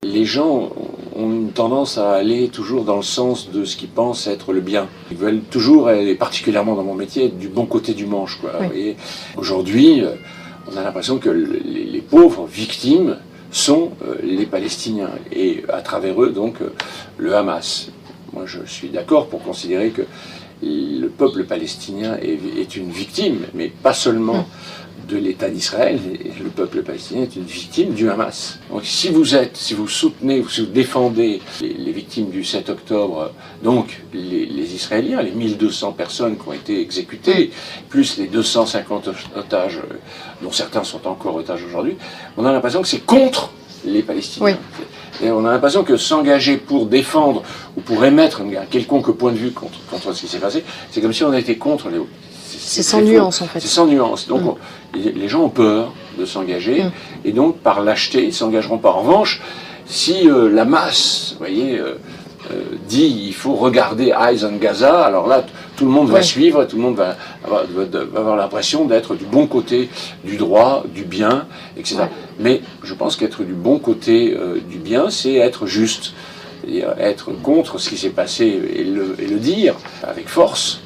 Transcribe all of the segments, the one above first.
Les gens ont une tendance à aller toujours dans le sens de ce qu'ils pensent être le bien. Ils veulent toujours, et particulièrement dans mon métier, être du bon côté du manche, quoi. Oui. Aujourd'hui, on a l'impression que les pauvres victimes sont les Palestiniens, et à travers eux, donc, le Hamas. Moi, je suis d'accord pour considérer que le peuple palestinien est une victime, mais pas seulement de l'État d'Israël. Le peuple palestinien est une victime du Hamas. Donc si vous soutenez, si vous défendez les victimes du 7 octobre, donc les Israéliens, les 1200 personnes qui ont été exécutées, plus les 250 otages, dont certains sont encore otages aujourd'hui, on a l'impression que c'est contre les Palestiniens. Oui. Et on a l'impression que s'engager pour défendre ou pour émettre un quelconque point de vue contre ce qui s'est passé, c'est comme si on était contre les... C'est sans nuance, en fait. C'est sans nuance. Donc les gens ont peur de s'engager, et donc par lâcheté, ils ne s'engageront pas. En revanche, si la masse, vous voyez, dit il faut regarder Eyes on Gaza, alors là, tout le monde va suivre, tout le monde va avoir l'impression d'être du bon côté du droit, du bien, etc. Mais je pense qu'être du bon côté du bien, c'est être juste. C'est-à-dire être contre ce qui s'est passé et le dire avec force,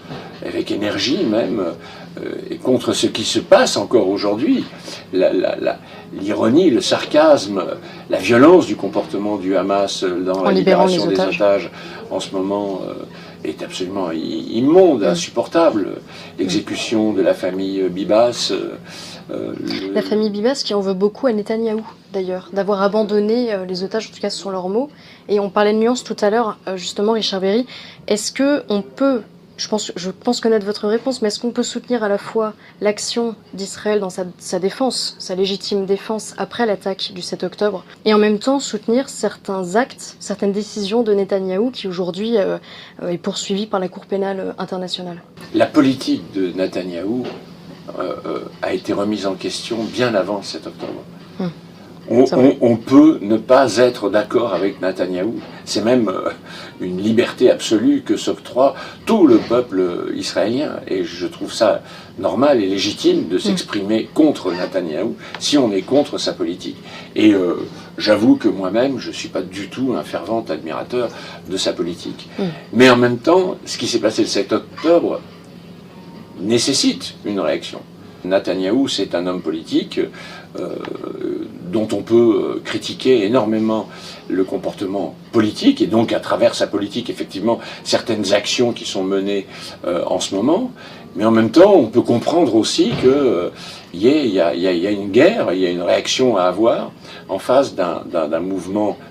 avec énergie même, et contre ce qui se passe encore aujourd'hui. L'ironie, le sarcasme, la violence du comportement du Hamas dans la libération des otages en ce moment est absolument immonde, insupportable. L'exécution de la famille Bibas. La famille Bibas qui en veut beaucoup à Netanyahou, d'ailleurs, d'avoir abandonné les otages, en tout cas ce sont leurs mots. Et on parlait de nuances tout à l'heure, justement, Richard Berry. Est-ce qu'on peut, je pense connaître votre réponse, mais est-ce qu'on peut soutenir à la fois l'action d'Israël dans sa défense, sa légitime défense après l'attaque du 7 octobre, et en même temps soutenir certains actes, certaines décisions de Netanyahou qui aujourd'hui est poursuivi par la Cour pénale internationale? La politique de Netanyahou a été remise en question bien avant le 7 octobre. On peut ne pas être d'accord avec Netanyahou. C'est même une liberté absolue que s'octroie tout le peuple israélien. Et je trouve ça normal et légitime de s'exprimer contre Netanyahou si on est contre sa politique. Et j'avoue que moi-même, je ne suis pas du tout un fervent admirateur de sa politique. Mais en même temps, ce qui s'est passé le 7 octobre nécessite une réaction. Netanyahou, c'est un homme politique dont on peut critiquer énormément le comportement politique, et donc à travers sa politique, effectivement, certaines actions qui sont menées en ce moment. Mais en même temps, on peut comprendre aussi qu'il y a une guerre, il y a une réaction à avoir en face d'un mouvement